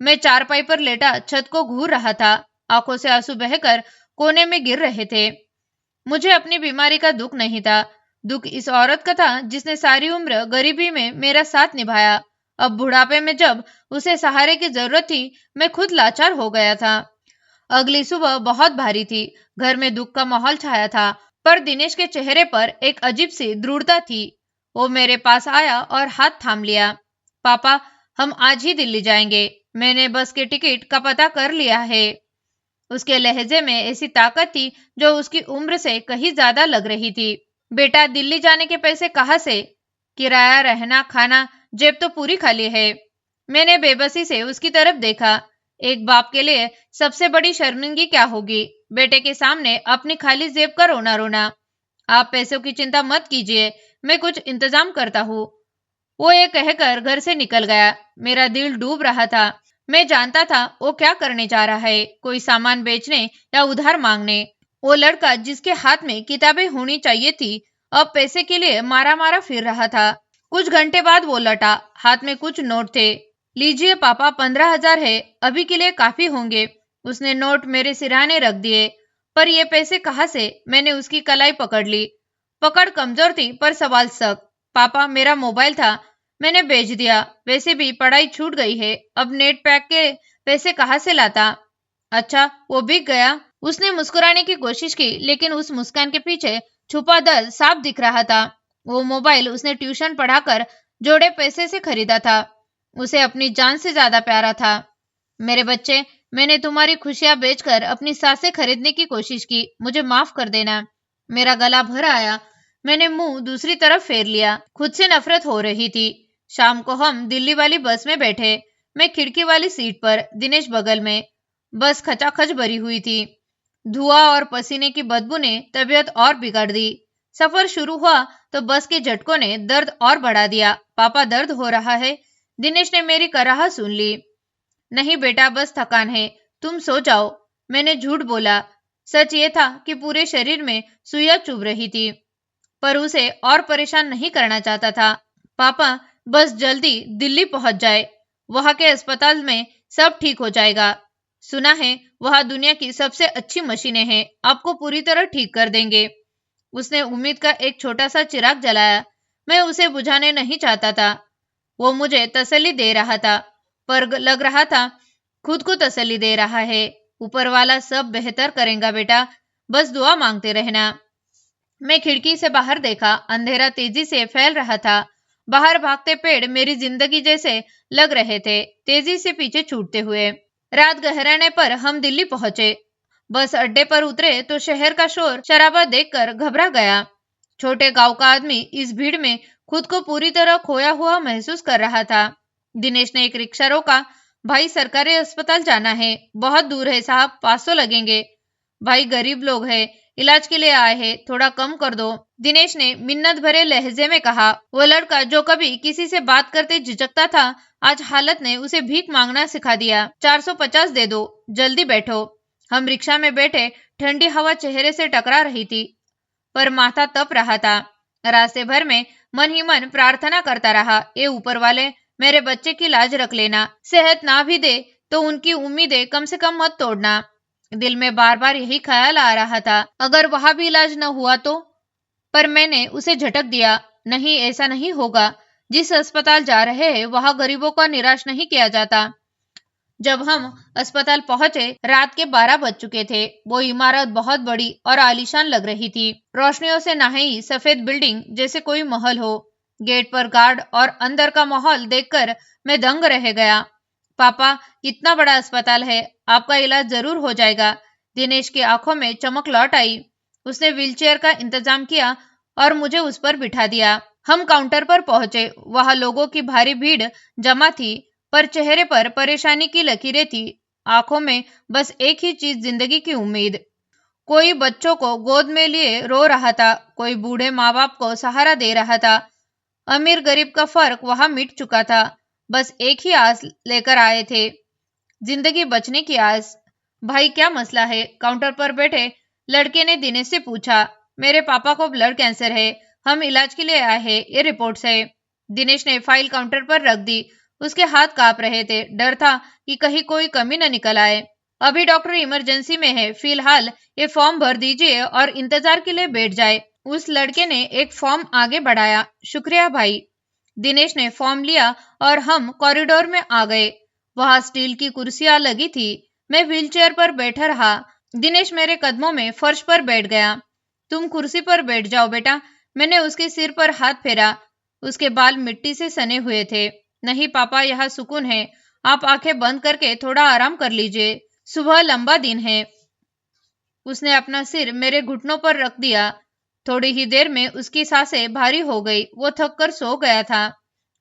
मैं चारपाई पर लेटा छत को घूर रहा था, आंखों से आंसू बहकर कोने में गिर रहे थे। मुझे अपनी बीमारी का दुख नहीं था, दुख इस औरत का था जिसने सारी उम्र गरीबी में मेरा साथ निभाया। अब बुढ़ापे में जब उसे सहारे की जरूरत थी, मैं खुद लाचार हो गया था। अगली सुबह बहुत भारी थी। घर में दुख का माहौल छाया था, पर दिनेश के चेहरे पर एक अजीब सी दृढ़ता थी। वो मेरे पास आया और हाथ थाम लिया। पापा, हम आज ही दिल्ली जाएंगे। मैंने बस के टिकट का पता कर लिया है। उसके लहजे में ऐसी ताकत थी जो उसकी उम्र से कहीं ज्यादा लग रही थी। बेटा, दिल्ली जाने के पैसे कहाँ से? किराया, रहना, खाना, जेब तो पूरी खाली है। मैंने बेबसी से उसकी तरफ देखा। एक बाप के लिए सबसे बड़ी शर्मिंदगी क्या होगी? बेटे के सामने अपनी खाली जेब का रोना रोना। आप पैसों की चिंता मत कीजिए, मैं कुछ इंतजाम करता हूँ। वो ये कहकर घर से निकल गया। मेरा दिल डूब रहा था। मैं जानता था वो क्या करने जा रहा है, कोई सामान बेचने या उधार मांगने। वो लड़का जिसके हाथ में किताबें होनी चाहिए थी, अब पैसे के लिए मारा मारा फिर रहा था। कुछ घंटे बाद वो लौटा, हाथ में कुछ नोट थे। लीजिए पापा, 15,000 है, अभी के लिए काफी होंगे। उसने नोट मेरे सिरहाने रख दिए। पर ये पैसे कहाँ से? मैंने उसकी कलाई पकड़ ली। पकड़ कमजोर थी पर सवाल सख्त। पापा, मेरा मोबाइल था, मैंने बेच दिया। वैसे भी पढ़ाई छूट गई है, अब नेट पैक के पैसे कहाँ से लाता? अच्छा, वो बिक गया? उसने मुस्कुराने की कोशिश की, लेकिन उस मुस्कान के पीछे छुपा दर्द साफ दिख रहा था। वो मोबाइल उसने ट्यूशन पढ़ाकर जोड़े पैसे से खरीदा था। उसे अपनी जान से ज्यादा प्यारा था। मेरे बच्चे, मैंने तुम्हारी खुशियां बेचकर अपनी सांसें खरीदने की कोशिश की, मुझे माफ कर देना। मेरा गला भर आया। मैंने मुंह दूसरी तरफ फेर लिया। खुद से नफरत हो रही थी। शाम को हम दिल्ली वाली बस में बैठे। मैं खिड़की वाली सीट पर, दिनेश बगल में। बस खचाखच भरी हुई थी। धुआं और पसीने की बदबू ने तबीयत और बिगाड़ दी। सफर शुरू हुआ तो बस के झटकों ने दर्द और बढ़ा दिया। पापा, दर्द हो रहा है? दिनेश ने मेरी कराहत सुन ली। नहीं बेटा, बस थकान है, तुम सो जाओ। मैंने झूठ बोला। सच ये था कि पूरे शरीर में सुइयां चुभ रही थी, पर उसे और परेशान नहीं करना चाहता था। पापा, बस जल्दी दिल्ली पहुंच जाए, वहां के अस्पताल में सब ठीक हो जाएगा। सुना है वहां दुनिया की सबसे अच्छी मशीनें हैं, आपको पूरी तरह ठीक कर देंगे। उसने उम्मीद का एक छोटा सा चिराग जलाया। मैं उसे बुझाने नहीं चाहता था। वो मुझे तसल्ली दे रहा था, पर लग रहा था खुद को तसल्ली दे रहा है। ऊपर वाला सब बेहतर करेगा बेटा, बस दुआ मांगते रहना। मैं खिड़की से बाहर देखा। अंधेरा तेजी से फैल रहा था। बाहर भागते पेड़ मेरी जिंदगी जैसे लग रहे थे, तेजी से पीछे छूटते हुए। रात गहराने पर हम दिल्ली पहुंचे। बस अड्डे पर उतरे तो शहर का शोर शराबा देखकर घबरा गया। छोटे गांव का आदमी इस भीड़ में खुद को पूरी तरह खोया हुआ महसूस कर रहा था। दिनेश ने एक रिक्शा रोका। भाई, सरकारी अस्पताल जाना है, बहुत दूर है साहब, 500 लगेंगे। भाई, गरीब लोग हैं, इलाज के लिए आए हैं, थोड़ा कम कर दो। दिनेश ने मिन्नत भरे लहजे में कहा। वो लड़का जो कभी किसी से बात करते झिझकता था, आज हालत ने उसे भीख मांगना सिखा दिया। 450 दे दो, जल्दी बैठो। हम रिक्शा में बैठे, ठंडी हवा चेहरे से टकरा रही थी, पर माथा तप रहा था। रास्ते भर में मन ही मन प्रार्थना करता रहा, ए ऊपर वाले, मेरे बच्चे की लाज रख लेना। सेहत ना भी दे तो उनकी उम्मीदें कम से कम मत तोड़ना। दिल में बार बार यही ख्याल आ रहा था, अगर वहां भी इलाज न हुआ तो। पर मैंने उसे झटक दिया, नहीं, ऐसा नहीं होगा। जिस अस्पताल जा रहे हैं वहां गरीबों को निराश नहीं किया जाता। जब हम अस्पताल पहुंचे, रात के 12 बज चुके थे। वो इमारत बहुत बड़ी और आलीशान लग रही थी, रोशनियों से नहाई सफेद बिल्डिंग जैसे कोई महल हो। गेट पर गार्ड और अंदर का माहौल देखकर मैं दंग रह गया। पापा, कितना बड़ा अस्पताल है, आपका इलाज जरूर हो जाएगा। दिनेश की आंखों में चमक लौट आई। उसने व्हीलचेयर का इंतजाम किया और मुझे उस पर बिठा दिया। हम काउंटर पर पहुंचे। वहां लोगों की भारी भीड़ जमा थी, पर चेहरे पर परेशानी की लकीरें थी। आंखों में बस एक ही चीज, जिंदगी की उम्मीद। कोई बच्चों को गोद में लिए रो रहा था, कोई बूढ़े माँ बाप को सहारा दे रहा था। अमीर गरीब का फर्क वहां मिट चुका था। बस एक ही आस लेकर आए थे, जिंदगी बचने की आस। भाई, क्या मसला है? काउंटर पर बैठे लड़के ने दिनेश से पूछा। मेरे पापा को ब्लड कैंसर है, हम इलाज के लिए आए हैं, ये रिपोर्ट्स है। दिनेश ने फाइल काउंटर पर रख दी। उसके हाथ कांप रहे थे, डर था कि कहीं कोई कमी न निकल आए। अभी डॉक्टर इमरजेंसी में है, फिलहाल ये फॉर्म भर दीजिए और इंतजार के लिए बैठ जाए। उस लड़के ने एक फॉर्म आगे बढ़ाया। शुक्रिया भाई। दिनेश ने फॉर्म लिया और हम कॉरिडोर में आ गए। वहां स्टील की कुर्सियां लगी थी। मैं व्हीलचेयर पर बैठा रहा। दिनेश मेरे कदमों में फर्श पर बैठ गया। तुम कुर्सी पर बैठ जाओ बेटा। मैंने उसके सिर पर हाथ फेरा। उसके बाल मिट्टी से सने हुए थे। नहीं पापा, यहाँ सुकून है, आप आंखें बंद करके थोड़ा आराम कर लीजिए, सुबह लंबा दिन है। उसने अपना सिर मेरे घुटनों पर रख दिया। थोड़ी ही देर में उसकी सांसें भारी हो गई, वो थक कर सो गया था।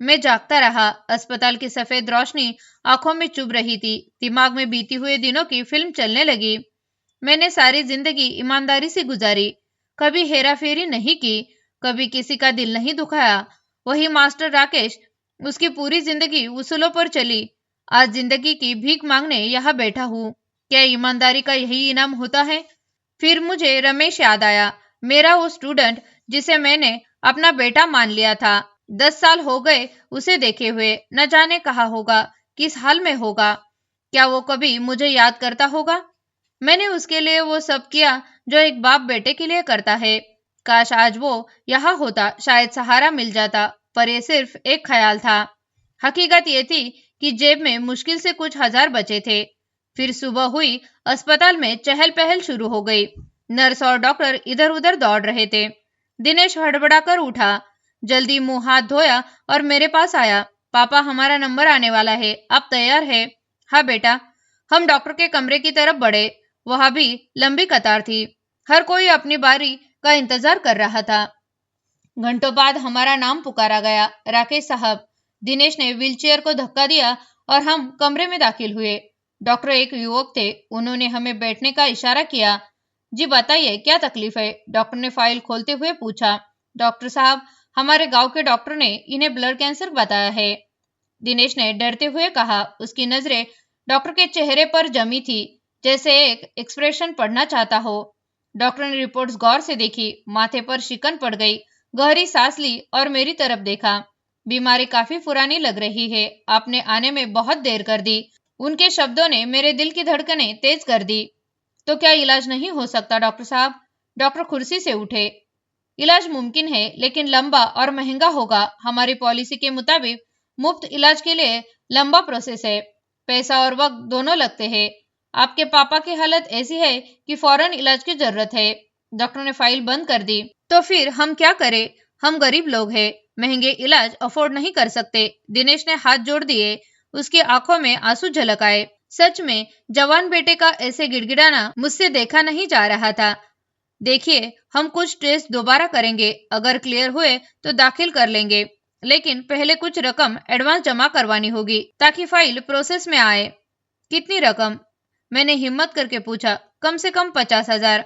मैं जागता रहा। अस्पताल की सफेद रोशनी आंखों में चुभ रही थी। दिमाग में बीती हुए दिनों की फिल्म चलने लगी। मैंने सारी जिंदगी ईमानदारी से गुजारी, कभी हेराफेरी नहीं की, कभी किसी का दिल नहीं दुखाया। वही मास्टर राकेश, उसकी पूरी जिंदगी उसूलों पर चली। आज जिंदगी की भीख मांगने यहाँ बैठा हूँ। क्या ईमानदारी का यही इनाम होता है? फिर मुझे रमेश याद आया, मेरा वो स्टूडेंट जिसे मैंने अपना बेटा मान लिया था। 10 साल हो गए उसे देखे हुए, न जाने कहाँ होगा, किस हाल में होगा। क्या वो कभी मुझे याद करता होगा? मैंने उसके लिए वो सब किया जो एक बाप बेटे के लिए करता है। काश आज वो यहाँ होता, शायद सहारा मिल जाता। पर ये सिर्फ एक ख्याल था। हकीकत ये थी कि जेब में मुश्किल से कुछ हजार बचे थे। फिर सुबह हुई। अस्पताल में चहल पहल शुरू हो गई। नर्स और डॉक्टर इधर उधर दौड़ रहे थे। दिनेश हड़बड़ाकर उठा, जल्दी मुंह हाथ धोया और मेरे पास आया। पापा, हमारा नंबर आने वाला है, आप तैयार है? हाँ बेटा। हम डॉक्टर के कमरे की तरफ बढ़े। वहां भी लंबी कतार थी। हर कोई अपनी बारी का इंतजार कर रहा था। घंटों बाद हमारा नाम पुकारा गया, राकेश साहब। दिनेश ने व्हीलचेयर को धक्का दिया और हम कमरे में दाखिल हुए। डॉक्टर एक युवक थे। उन्होंने हमें बैठने का इशारा किया। जी बताइए, क्या तकलीफ है? डॉक्टर ने फाइल खोलते हुए पूछा। डॉक्टर साहब, हमारे गांव के डॉक्टर ने इन्हें ब्लड कैंसर बताया है, दिनेश ने डरते हुए कहा। उसकी नजरें डॉक्टर के चेहरे पर जमी थी, जैसे एक एक्सप्रेशन पढ़ना चाहता हो। डॉक्टर ने रिपोर्ट्स गौर से देखी, माथे पर शिकन पड़ गई, गहरी सांस ली और मेरी तरफ देखा। बीमारी काफी पुरानी लग रही है, आपने आने में बहुत देर कर दी। उनके शब्दों ने मेरे दिल की धड़कनें तेज कर दी। तो क्या इलाज नहीं हो सकता डॉक्टर साहब? डॉक्टर कुर्सी से उठे। इलाज मुमकिन है, लेकिन लंबा और महंगा होगा। हमारी पॉलिसी के मुताबिक मुफ्त इलाज के लिए लंबा प्रोसेस है, पैसा और वक्त दोनों लगते हैं। आपके पापा की हालत ऐसी है कि फौरन इलाज की जरूरत है। डॉक्टर ने फाइल बंद कर दी। तो फिर हम क्या करें? हम गरीब लोग हैं, महंगे इलाज अफोर्ड नहीं कर सकते। दिनेश ने हाथ जोड़ दिए। उसकी आंखों में आंसू झलक आए। सच में जवान बेटे का ऐसे गिड़गिड़ाना मुझसे देखा नहीं जा रहा था। देखिए, हम कुछ टेस्ट दोबारा करेंगे, अगर क्लियर हुए तो दाखिल कर लेंगे, लेकिन पहले कुछ रकम एडवांस जमा करवानी होगी ताकि फाइल प्रोसेस में आए। कितनी रकम? मैंने हिम्मत करके पूछा। कम से कम 50,000।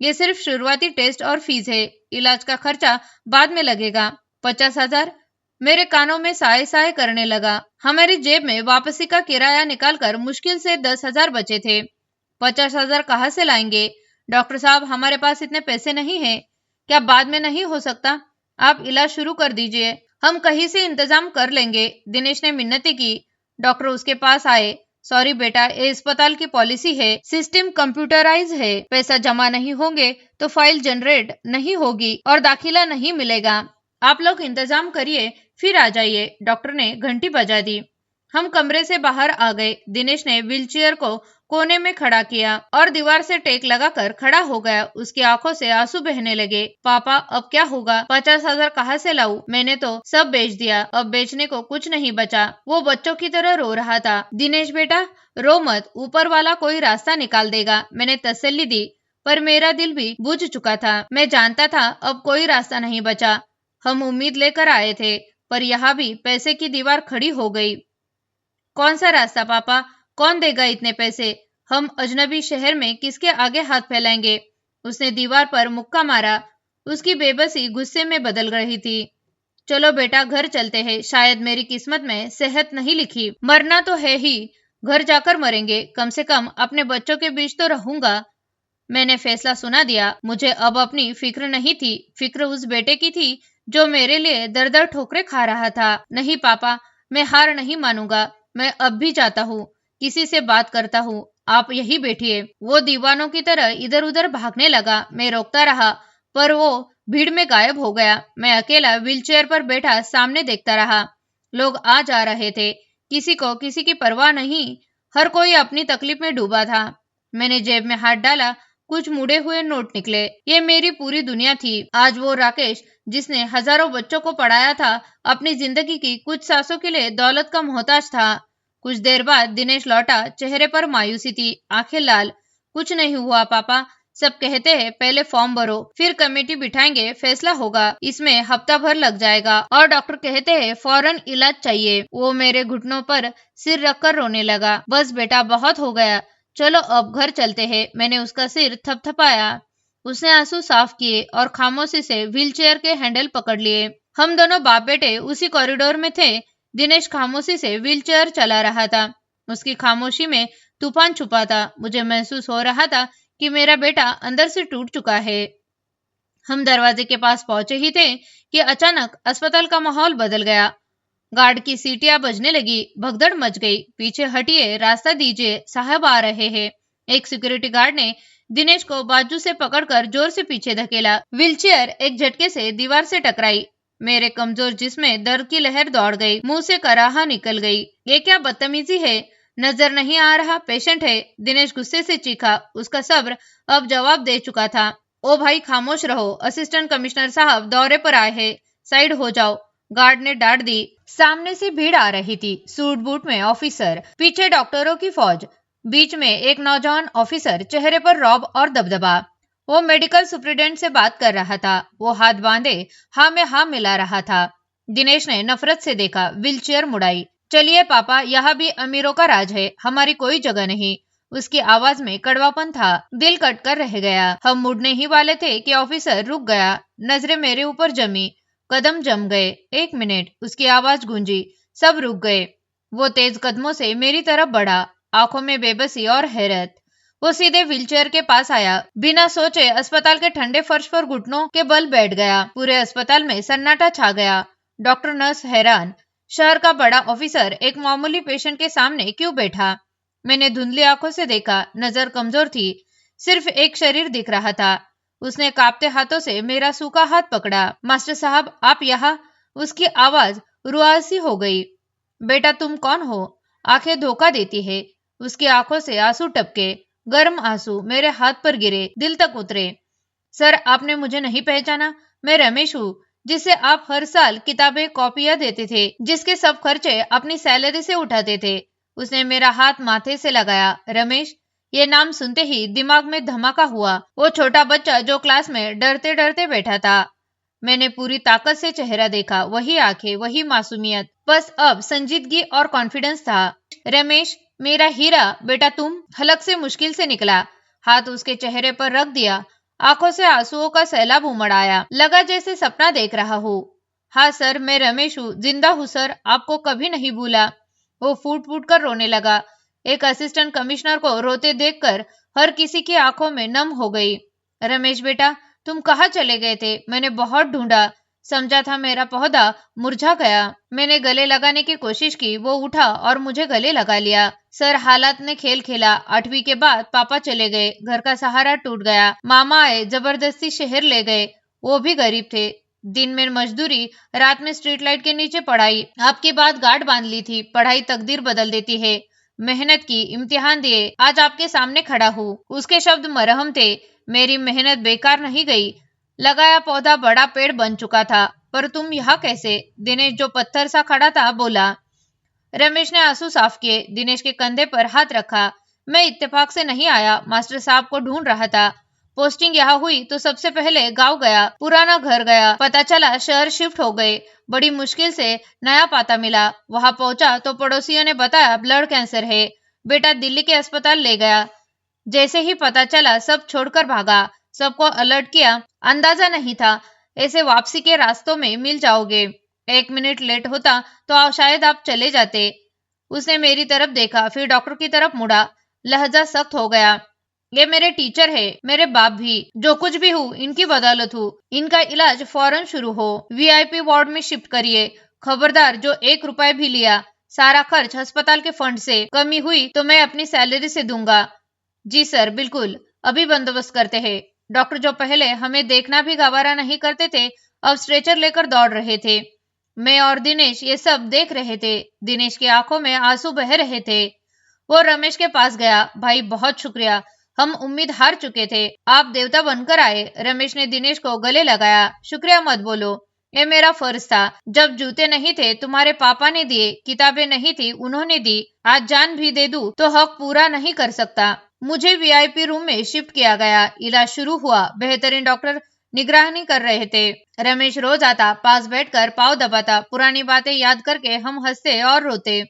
ये सिर्फ शुरुआती टेस्ट और फीस है, इलाज का खर्चा बाद में लगेगा। 50,000? मेरे कानों में साए साए करने लगा। हमारी जेब में वापसी का किराया निकालकर मुश्किल से 10,000 बचे थे। 50,000 कहाँ से लाएंगे? डॉक्टर साहब, हमारे पास इतने पैसे नहीं है। क्या बाद में नहीं हो सकता? आप इलाज शुरू कर दीजिए, हम कहीं से इंतजाम कर लेंगे। दिनेश ने मिन्नती की। डॉक्टर उसके पास आए। सॉरी बेटा, ये अस्पताल की पॉलिसी है, सिस्टम कंप्यूटराइज है, पैसा जमा नहीं होंगे तो फाइल जनरेट नहीं होगी और दाखिला नहीं मिलेगा। आप लोग इंतजाम करिए, फिर आ जाइए। डॉक्टर ने घंटी बजा दी। हम कमरे से बाहर आ गए। दिनेश ने व्हीलचेयर को कोने में खड़ा किया और दीवार से टेक लगाकर खड़ा हो गया। उसकी आंखों से आंसू बहने लगे। पापा, अब क्या होगा? 50,000 कहाँ से लाऊं? मैंने तो सब बेच दिया, अब बेचने को कुछ नहीं बचा। वो बच्चों की तरह रो रहा था। दिनेश बेटा, रो मत, ऊपर वाला कोई रास्ता निकाल देगा। मैंने तसल्ली दी, पर मेरा दिल भी बुझ चुका था। मैं जानता था अब कोई रास्ता नहीं बचा। हम उम्मीद लेकर आए थे, पर यहाँ भी पैसे की दीवार खड़ी हो गई। कौन सा रास्ता पापा? कौन देगा इतने पैसे? हम अजनबी शहर में किसके आगे हाथ फैलाएंगे? उसने दीवार पर मुक्का मारा। उसकी बेबसी गुस्से में बदल रही थी। चलो बेटा, घर चलते हैं। शायद मेरी किस्मत में सेहत नहीं लिखी। मरना तो है ही, घर जाकर मरेंगे। कम से कम अपने बच्चों के बीच तो रहूंगा। मैंने फैसला सुना दिया। मुझे अब अपनी फिक्र नहीं थी। फिक्र उस बेटे की थी जो मेरे लिए दर दर ठोकरे खा रहा था। नहीं पापा, मैं हार नहीं मानूंगा। मैं अब भी जाता हूँ, किसी से बात करता हूँ। आप यही बैठिए। वो दीवानों की तरह इधर उधर भागने लगा। मैं रोकता रहा, पर वो भीड़ में गायब हो गया। मैं अकेला व्हीलचेयर पर बैठा सामने देखता रहा। लोग आ जा रहे थे, किसी को किसी की परवाह नहीं। हर कोई अपनी तकलीफ में डूबा था। मैंने जेब में हाथ डाला, कुछ मुड़े हुए नोट निकले। ये मेरी पूरी दुनिया थी। आज वो राकेश, जिसने हजारों बच्चों को पढ़ाया था, अपनी जिंदगी की कुछ सांसों के लिए दौलत का मोहताज था। कुछ देर बाद दिनेश लौटा। चेहरे पर मायूसी थी, आंखें लाल। कुछ नहीं हुआ पापा, सब कहते हैं पहले फॉर्म भरो, फिर कमेटी बिठाएंगे, फैसला होगा। इसमें हफ्ता भर लग जाएगा और डॉक्टर कहते हैं फौरन इलाज चाहिए। वो मेरे घुटनों पर सिर रखकर रोने लगा। बस बेटा, बहुत हो गया, चलो अब घर चलते हैं। मैंने उसका सिर थपथपाया। उसने आंसू साफ किए और खामोशी से व्हीलचेयर के हैंडल पकड़ लिए। हम दोनों बाप बेटे उसी कॉरिडोर में थे। दिनेश खामोशी से व्हीलचेयर चला रहा था। उसकी खामोशी में तूफान छुपा था। मुझे महसूस हो रहा था कि मेरा बेटा अंदर से टूट चुका है। हम दरवाजे के पास पहुंचे ही थे कि अचानक अस्पताल का माहौल बदल गया। गार्ड की सीटियां बजने लगी। भगदड़ मच गई। पीछे हटिए, रास्ता दीजिए, साहब आ रहे हैं। एक सिक्योरिटी गार्ड ने दिनेश को बाजू से पकड़कर जोर से पीछे धकेला। व्हीलचेयर एक झटके से दीवार से टकराई। मेरे कमजोर जिस्म में दर्द की लहर दौड़ गई। मुंह से कराहा निकल गई। ये क्या बदतमीजी है? नजर नहीं आ रहा पेशेंट है? दिनेश गुस्से से चीखा। उसका सब्र अब जवाब दे चुका था। ओ भाई, खामोश रहो, असिस्टेंट कमिश्नर साहब दौरे पर आए हैं, साइड हो जाओ। गार्ड ने डांट दी। सामने से भीड़ आ रही थी, सूट बूट में ऑफिसर, पीछे डॉक्टरों की फौज, बीच में एक नौजवान ऑफिसर, चेहरे पर रौब और दबदबा। वो मेडिकल सुप्रिटेंडेंट से बात कर रहा था। वो हाथ बांधे हाँ में हाँ मिला रहा था। दिनेश ने नफरत से देखा। व्हीलचेयर मुड़ाई। चलिए पापा, यहाँ भी अमीरों का राज है, हमारी कोई जगह नहीं। उसकी आवाज में कड़वापन था। दिल कटकर रह गया। हम मुड़ने ही वाले थे कि ऑफिसर रुक गया। नजरें मेरे ऊपर जमी, कदम जम गए। 1 मिनट, उसकी आवाज गूंजी। सब रुक गए। वो तेज कदमों से मेरी तरफ बढ़ा, आंखों में बेबसी और हैरत। वो सीधे व्हीलचेयर के पास आया। बिना सोचे अस्पताल के ठंडे फर्श पर घुटनों के बल बैठ गया। पूरे अस्पताल में सन्नाटा छा गया। डॉक्टर, नर्स हैरान। शहर का बड़ा ऑफिसर एक मामूली पेशेंट के सामने क्यों बैठा? मैंने धुंधली आंखों से देखा। नजर कमजोर थी, सिर्फ एक शरीर दिख रहा था। उसने कांपते हाथों से मेरा सूखा हाथ पकड़ा। मास्टर साहब, आप यहाँ? उसकी आवाज रुआसी हो गई। बेटा, तुम कौन हो? आंखें धोखा देती है। उसकी आंखों से आंसू टपके, गर्म आंसू मेरे हाथ पर गिरे, दिल तक उतरे। सर, आपने मुझे नहीं पहचाना? मैं रमेश हूँ, जिसे आप हर साल किताबें कॉपियां देते थे, जिसके सब खर्चे अपनी सैलरी से उठाते थे। उसने मेरा हाथ माथे से लगाया। रमेश, ये नाम सुनते ही दिमाग में धमाका हुआ। वो छोटा बच्चा जो क्लास में डरते डरते बैठा था। मैंने पूरी ताकत से चेहरा देखा। वही आंखें, वही मासूमियत, बस अब संजीदगी और कॉन्फिडेंस था। रमेश, मेरा हीरा बेटा, तुम? हलक से मुश्किल से निकला। हाथ उसके चेहरे पर रख दिया। आंखों से आंसुओं का सैलाब उमड़ आया। लगा जैसे सपना देख रहा हूँ। हाँ सर, मैं रमेश हूँ, जिंदा हूँ सर, आपको कभी नहीं भूला। वो फूट फूट कर रोने लगा। एक असिस्टेंट कमिश्नर को रोते देखकर हर किसी की आंखों में नम हो गई। रमेश बेटा, तुम कहाँ चले गए थे? मैंने बहुत ढूंढा, समझा था मेरा पौधा मुरझा गया। मैंने गले लगाने की कोशिश की, वो उठा और मुझे गले लगा लिया। सर, हालात ने खेल खेला। 8वीं के बाद पापा चले गए, घर का सहारा टूट गया। मामा आए, जबरदस्ती शहर ले गए, वो भी गरीब थे। दिन में मजदूरी, रात में स्ट्रीट लाइट के नीचे पढ़ाई। आपकी बात गांठ बांध ली थी, पढ़ाई तकदीर बदल देती है। मेहनत की, इम्तिहान दिए, आज आपके सामने खड़ा हूँ। उसके शब्द मरहम थे। मेरी मेहनत बेकार नहीं गई। लगाया पौधा बड़ा पेड़ बन चुका था। पर तुम यहाँ कैसे? दिनेश, जो पत्थर सा खड़ा था, बोला। रमेश ने आंसू साफ किए, दिनेश के कंधे पर हाथ रखा। मैं इत्तेफाक से नहीं आया, मास्टर साहब को ढूंढ रहा था। पोस्टिंग यहाँ हुई तो सबसे पहले गांव गया, पुराना घर गया, पता चला शहर शिफ्ट हो गए। बड़ी मुश्किल से नया पता मिला। वहां पहुंचा तो पड़ोसियों ने बताया ब्लड कैंसर है। बेटा दिल्ली के अस्पताल ले गया। जैसे ही पता चला सब छोड़कर भागा। सबको अलर्ट किया। अंदाजा नहीं था ऐसे वापसी के रास्तों में मिल जाओगे। 1 मिनट लेट होता तो शायद आप चले जाते। उसने मेरी तरफ देखा, फिर डॉक्टर की तरफ मुड़ा। लहजा सख्त हो गया। ये मेरे टीचर है, मेरे बाप भी। जो कुछ भी हूँ इनकी बदौलत हूँ। इनका इलाज फौरन शुरू हो। वीआईपी वार्ड में शिफ्ट करिए। खबरदार, जो 1 रुपए भी लिया, सारा खर्च अस्पताल के फंड से। कमी हुई तो मैं अपनी सैलरी से दूंगा। जी सर, बिल्कुल, अभी बंदोबस्त करते हैं। डॉक्टर, जो पहले हमें देखना भी गवारा नहीं करते थे, अब स्ट्रेचर लेकर दौड़ रहे थे। मैं और दिनेश ये सब देख रहे थे। दिनेश की आंखों में आंसू बह रहे थे। वो रमेश के पास गया। भाई, बहुत शुक्रिया, हम उम्मीद हार चुके थे, आप देवता बनकर आए। रमेश ने दिनेश को गले लगाया। शुक्रिया मत बोलो, ये मेरा फर्ज था। जब जूते नहीं थे तुम्हारे पापा ने दिए, किताबें नहीं थी उन्होंने दी। आज जान भी दे दूं तो हक पूरा नहीं कर सकता। मुझे वीआईपी रूम में शिफ्ट किया गया। इलाज शुरू हुआ। बेहतरीन डॉक्टर निगरानी कर रहे थे। रमेश रोज आता, पास बैठकर पाँव दबाता। पुरानी बातें याद करके हम हंसते और रोते।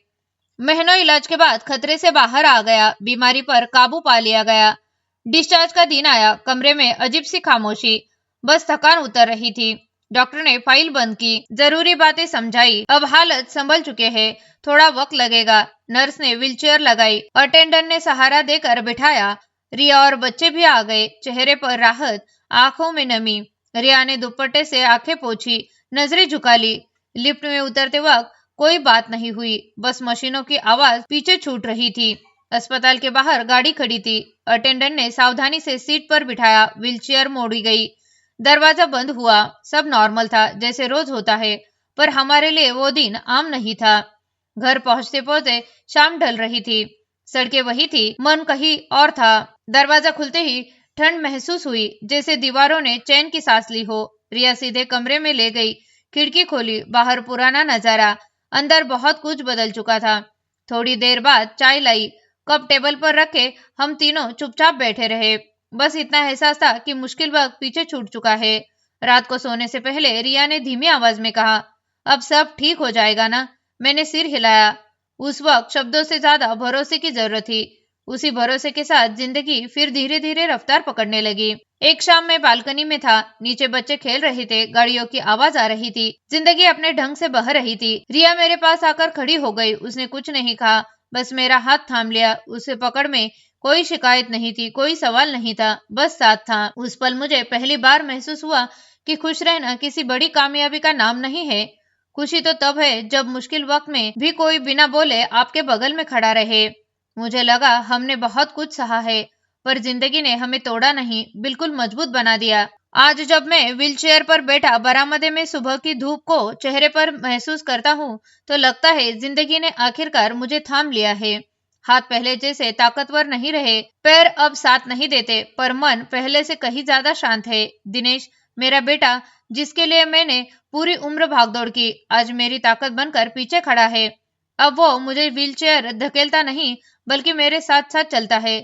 महीनों इलाज के बाद खतरे से बाहर आ गया। बीमारी पर काबू पा लिया गया। डिस्चार्ज का दिन आया। कमरे में अजीब सी खामोशी, बस थकान उतर रही थी। डॉक्टर ने फाइल बंद की, जरूरी बातें समझाई। अब हालत संभल चुके हैं, थोड़ा वक्त लगेगा। नर्स ने व्हीलचेयर लगाई। अटेंडेंट ने सहारा देकर बिठाया। रिया और बच्चे भी आ गए। चेहरे पर राहत, आंखों में नमी। रिया ने दुपट्टे से आंखें पोंछी, नजरें झुका ली। लिफ्ट में उतरते वक्त कोई बात नहीं हुई, बस मशीनों की आवाज पीछे छूट रही थी। अस्पताल के बाहर गाड़ी खड़ी थी। अटेंडेंट ने सावधानी से सीट पर बिठाया। व्हीलचेयर मोड़ी गई। दरवाजा बंद हुआ। सब नॉर्मल था, जैसे रोज होता है। पर हमारे लिए वो दिन आम नहीं था। घर पहुंचते पहुंचते शाम ढल रही थी। सड़कें वही थी, मन कहीं और था। दरवाजा खुलते ही ठंड महसूस हुई, जैसे दीवारों ने चैन की सांस ली हो। रिया सीधे कमरे में ले गई। खिड़की खोली। बाहर पुराना नजारा, अंदर बहुत कुछ बदल चुका था। थोड़ी देर बाद चाय लाई। कप टेबल पर रखे हम तीनों चुपचाप बैठे रहे। बस इतना एहसास था कि मुश्किल वक्त पीछे छूट चुका है। रात को सोने से पहले रिया ने धीमी आवाज में कहा, अब सब ठीक हो जाएगा ना? मैंने सिर हिलाया। उस वक्त शब्दों से ज्यादा भरोसे की जरूरत थी। उसी भरोसे के साथ जिंदगी फिर धीरे धीरे रफ्तार पकड़ने लगी। एक शाम में बालकनी में था। नीचे बच्चे खेल रहे थे, गाड़ियों की आवाज आ रही थी। जिंदगी अपने ढंग से बह रही थी। रिया मेरे पास आकर खड़ी हो गई। उसने कुछ नहीं कहा, बस मेरा हाथ थाम लिया। उसे पकड़ में कोई शिकायत नहीं थी, कोई सवाल नहीं था, बस साथ था। उस पल मुझे पहली बार महसूस हुआ कि खुश रहना किसी बड़ी कामयाबी का नाम नहीं है। खुशी तो तब है जब मुश्किल वक्त में भी कोई बिना बोले आपके बगल में खड़ा रहे। मुझे लगा हमने बहुत कुछ सहा है, पर जिंदगी ने हमें तोड़ा नहीं, बिल्कुल मजबूत बना दिया। आज जब मैं व्हीलचेयर पर बैठा बरामदे में सुबह की धूप को चेहरे पर महसूस करता हूँ, तो लगता है जिंदगी ने आखिरकार मुझे थाम लिया है। हाथ पहले जैसे ताकतवर नहीं रहे, पैर अब साथ नहीं देते, पर मन पहले से कहीं ज्यादा शांत है। दिनेश, मेरा बेटा, जिसके लिए मैंने पूरी उम्र भागदौड़ की, आज मेरी ताकत बनकर पीछे खड़ा है। अब वो मुझे व्हीलचेयर धकेलता नहीं, बल्कि मेरे साथ साथ चलता है।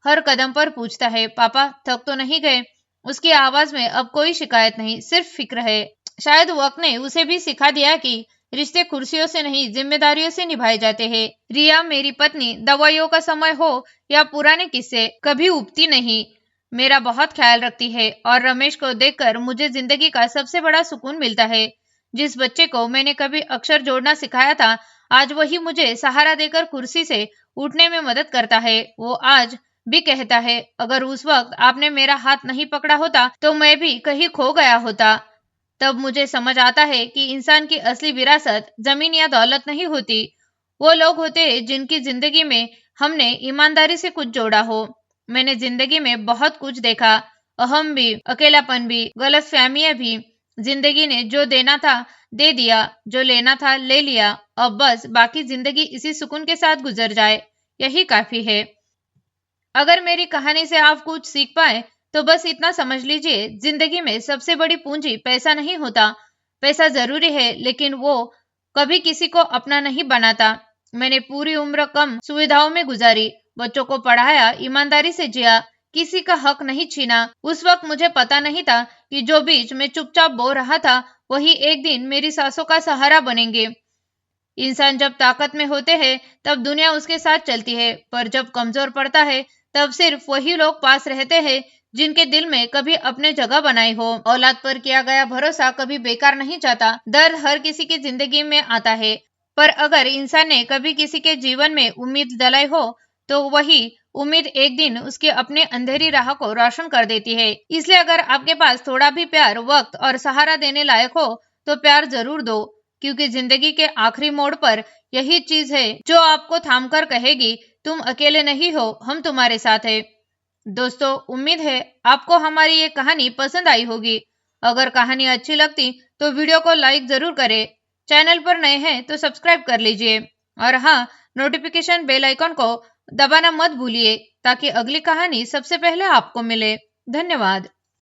हर कदम पर पूछता है, पापा थक तो नहीं गए? उसकी आवाज में अब कोई शिकायत नहीं, सिर्फ फिक्र है। शायद वक्त ने उसे भी सिखा दिया कि रिश्ते कुर्सियों से नहीं, जिम्मेदारियों से निभाए जाते हैं। रिया मेरी पत्नी, दवाइयों का समय हो या पुराने किस्से, कभी उबती नहीं। मेरा बहुत ख्याल रखती है और रमेश को देखकर मुझे जिंदगी का सबसे बड़ा सुकून मिलता है। जिस बच्चे को मैंने कभी अक्षर जोड़ना सिखाया था, आज वही मुझे सहारा देकर कुर्सी से उठने में मदद करता है। वो आज भी कहता है, अगर उस वक्त आपने मेरा हाथ नहीं पकड़ा होता तो मैं भी कहीं खो गया होता। तब मुझे समझ आता है कि इंसान की असली विरासत जमीन या दौलत नहीं होती। वो लोग होते हैं जिनकी जिंदगी में हमने ईमानदारी से कुछ जोड़ा हो। मैंने जिंदगी में बहुत कुछ देखा, अहम भी, अकेलापन भी, गलतफहमियां भी। जिंदगी ने जो देना था दे दिया, जो लेना था ले लिया। अब बस बाकी जिंदगी इसी सुकून के साथ गुजर जाए, यही काफी है। अगर मेरी कहानी से आप कुछ सीख पाए तो बस इतना समझ लीजिए, जिंदगी में सबसे बड़ी पूंजी पैसा नहीं होता। पैसा जरूरी है लेकिन वो कभी किसी को अपना नहीं बनाता। मैंने पूरी उम्र कम सुविधाओं में गुजारी, बच्चों को पढ़ाया, ईमानदारी से जिया, किसी का हक नहीं छीना। उस वक्त मुझे पता नहीं था कि जो बीज मैं चुपचाप बो रहा था वही एक दिन मेरी सांसों का सहारा बनेंगे। इंसान जब ताकत में होते हैं तब दुनिया उसके साथ चलती है, पर जब कमजोर पड़ता है तब सिर्फ वही लोग पास रहते हैं जिनके दिल में कभी अपने जगह बनाई हो। औलाद पर किया गया भरोसा कभी बेकार नहीं जाता। दर्द हर किसी की जिंदगी में आता है, पर अगर इंसान ने कभी किसी के जीवन में उम्मीद जलाई हो तो वही उम्मीद एक दिन उसके अपने अंधेरी राह को रोशन कर देती है। इसलिए अगर आपके पास थोड़ा भी प्यार, वक्त और सहारा देने लायक हो तो प्यार जरूर दो, क्योंकि जिंदगी के आखिरी मोड़ पर यही चीज है जो आपको थामकर कहेगी, तुम अकेले नहीं हो, हम तुम्हारे साथ हैं। दोस्तों, उम्मीद है आपको हमारी ये कहानी पसंद आई होगी। अगर कहानी अच्छी लगती तो वीडियो को लाइक जरूर करें। चैनल पर नए हैं तो सब्सक्राइब कर लीजिए और हाँ, नोटिफिकेशन बेल आइकन को दबाना मत भूलिए ताकि अगली कहानी सबसे पहले आपको मिले। धन्यवाद।